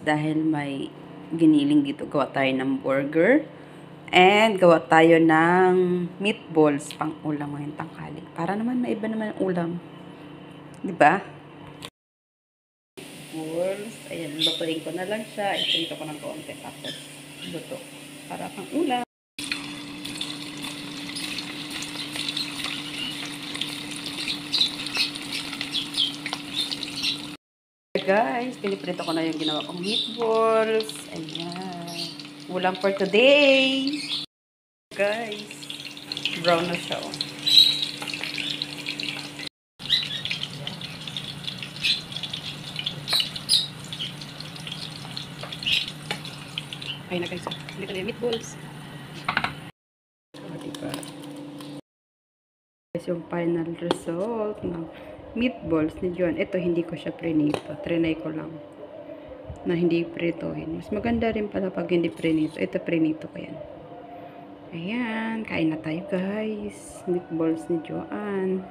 dahil may giniling dito. Gawa tayo ng burger. And gawa tayo ng meatballs pang ulam ngayong tanghali. Para naman maiba naman ang ulam. Diba? Meatballs. Ayan, lutuin ko na lang siya. Iprito ko ng konti. Tapos, luto. Para pang ulam. Guys, piniprito ko na yung ginawa kong meatballs. Ayan. Ulam for today. Guys, brown na siya, oh. Ay na guys, hindi ko na yung meatballs. Diba? Guys, yung final result ng meatballs ni John. Ito, hindi ko siya prinito. Trinay ko lang na hindi pritohin. Mas maganda rin pala pag hindi prinito. Ito, prinito ko yan. Ayan, kain na tayo guys. Meatballs ni Joanne.